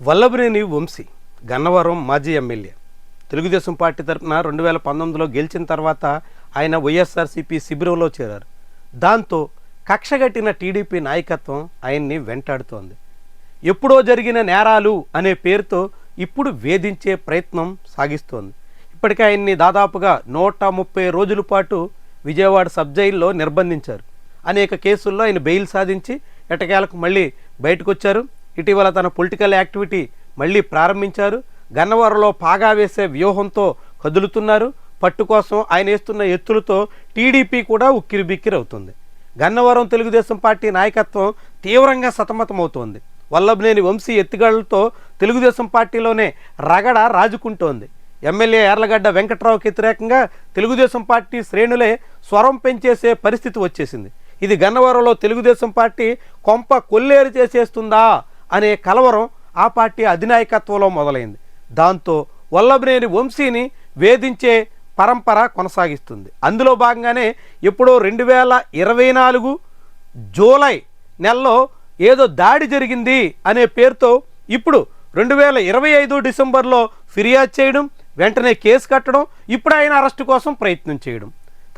వల్లభనేని వంశీ గన్నవరం మాజీ MLA. Telugu Desam party తరఫున 2019లో గెలిచిన తర్వాత ఆయన వైఎస్ఆర్సీపీ శిబిరంలో చేరారు. దాంతో కక్షగట్టిన టీడీపీ నాయకత్వం ఆయన్ని వెంటాడుతోంది. ఎప్పుడో జరిగిన నేరాలు అనే పేరుతో ఇప్పుడు వేధించే ప్రయత్నం సాగిస్తోంది. ఇప్పటికే ఆయన్ని దాదాపుగా 130 రోజుల పాటు విజయవాడ సబ్ జైల్లో నిర్బంధించారు. అనేక కేసుల్లో ఆయన బెయిల్ సాధించి ఎటకేలకు మళ్ళీ బయటకు వచ్చారు. ఇటీవల తన పొలిటికల్ యాక్టివిటీ మళ్ళీ ప్రారంభించారు. గన్నవరంలో పాగా వేసే వ్యూహంతో కదులుతున్నారు. పట్టు కోసం ఆయన వేస్తున్న ఎత్తులతో టీడీపీ కూడా ఉక్కిరిబిక్కిరి అవుతుంది. గన్నవరం తెలుగుదేశం పార్టీ నాయకత్వం తీవ్రంగా సతమతమవుతోంది. వల్లభనేని వంశీ ఎత్తుగడలతో తెలుగుదేశం పార్టీలోనే రగడ రాజుకుంటోంది. ఎమ్మెల్యే యార్లగడ్డ వెంకట్రావుకి వ్యతిరేకంగా తెలుగుదేశం పార్టీ శ్రేణులే స్వరం పెంచేసే పరిస్థితి వచ్చేసింది. ఇది గన్నవరంలో తెలుగుదేశం పార్టీ కొంప కొల్లేరు చేసేస్తుందా అనే కలవరం ఆ పార్టీ అధినాయకత్వంలో మొదలైంది. దాంతో వల్లభనేని వంశీని వేధించే పరంపర కొనసాగిస్తుంది. అందులో భాగంగానే ఎప్పుడో 2024 జూలై నెలలో ఏదో దాడి జరిగింది అనే పేరుతో ఇప్పుడు 2025 డిసెంబర్లో ఫిర్యాదు చేయడం, వెంటనే కేసు కట్టడం, ఇప్పుడు ఆయన అరెస్టు కోసం ప్రయత్నం చేయడం,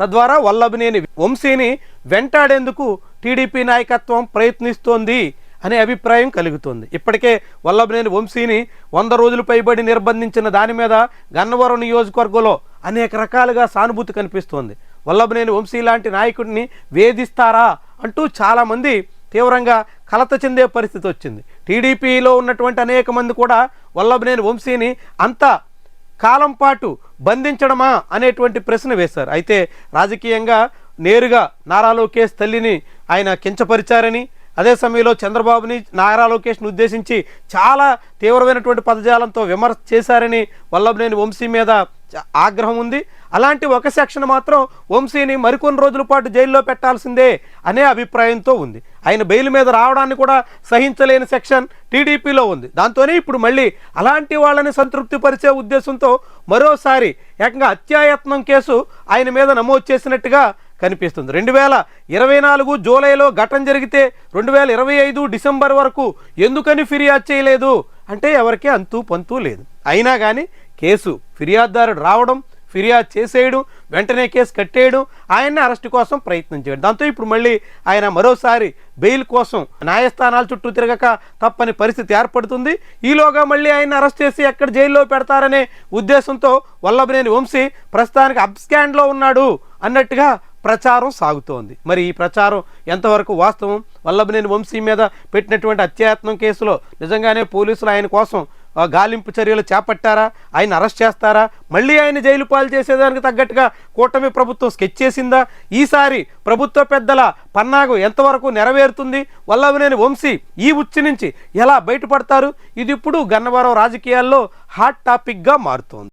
తద్వారా వల్లభనేని వంశీని వెంటాడేందుకు టీడీపీ నాయకత్వం ప్రయత్నిస్తోంది అనే అభిప్రాయం కలుగుతోంది. ఇప్పటికే వల్లభనేని వంశీని 100 రోజులు పైబడి నిర్బంధించిన దాని మీద గన్నవరం నియోజకవర్గంలో అనేక రకాలుగా సానుభూతి కనిపిస్తోంది. వల్లభనేని వంశీ లాంటి నాయకుడిని వేధిస్తారా అంటూ చాలామంది తీవ్రంగా కలత చెందే పరిస్థితి వచ్చింది. టీడీపీలో ఉన్నటువంటి అనేక మంది కూడా వల్లభనేని వంశీని అంత కాలం పాటు బంధించడమా అనేటువంటి ప్రశ్న వేశారు. అయితే రాజకీయంగా నేరుగా నారా లోకేష్ తల్లిని ఆయన కించపరిచారని, అదే సమయంలో చంద్రబాబుని నారా లోకేష్ను ఉద్దేశించి చాలా తీవ్రమైనటువంటి పదజాలంతో విమర్శ చేశారని వల్లభనేని వంశీ మీద ఆగ్రహం ఉంది. అలాంటి ఒక సెక్షన్ మాత్రం వంశీని మరికొన్ని రోజుల పాటు జైల్లో పెట్టాల్సిందే అనే అభిప్రాయంతో ఉంది. ఆయన బెయిల్ మీద రావడాన్ని కూడా సహించలేని సెక్షన్ టీడీపీలో ఉంది. దాంతోనే ఇప్పుడు మళ్ళీ అలాంటి వాళ్ళని సంతృప్తిపరిచే ఉద్దేశంతో మరోసారి ఏకంగా హత్యాయత్నం కేసు ఆయన మీద నమోదు చేసినట్టుగా కనిపిస్తుంది. 2024 జూలైలో ఘటన జరిగితే 2025 డిసెంబర్ వరకు ఎందుకని ఫిర్యాదు చేయలేదు అంటే ఎవరికీ అంతు పంతు లేదు. అయినా కానీ కేసు ఫిర్యాదుదారుడు రావడం, ఫిర్యాదు చేసేయడం, వెంటనే కేసు కట్టేయడం, ఆయన్ని అరెస్టు కోసం ప్రయత్నం చేయడం, దాంతో ఇప్పుడు మళ్ళీ ఆయన మరోసారి బెయిల్ కోసం న్యాయస్థానాల చుట్టూ తిరగక తప్పని పరిస్థితి ఏర్పడుతుంది. ఈలోగా మళ్ళీ ఆయన అరెస్ట్ చేసి ఎక్కడ జైల్లో పెడతారనే ఉద్దేశంతో వల్లభనేని వంశీ ప్రస్తుతానికి అబ్స్కాండ్లో ఉన్నాడు అన్నట్టుగా ప్రచారం సాగుతోంది. మరి ఈ ప్రచారం ఎంతవరకు వాస్తవం? వల్లభనేని వంశీ మీద పెట్టినటువంటి హత్యాయత్నం కేసులో నిజంగానే పోలీసులు ఆయన కోసం గాలింపు చర్యలు చేపట్టారా? ఆయన అరెస్ట్ చేస్తారా? మళ్ళీ ఆయన జైలు పాలు చేసేదానికి తగ్గట్టుగా కూటమి ప్రభుత్వం స్కెచ్ చేసిందా? ఈసారి ప్రభుత్వ పెద్దల పన్నాగం ఎంతవరకు నెరవేరుతుంది? వల్లభనేని వంశీ ఈ ఉచ్చి నుంచి ఎలా బయటపడతారు? ఇది ఇప్పుడు గన్నవరం రాజకీయాల్లో హాట్ టాపిక్గా మారుతోంది.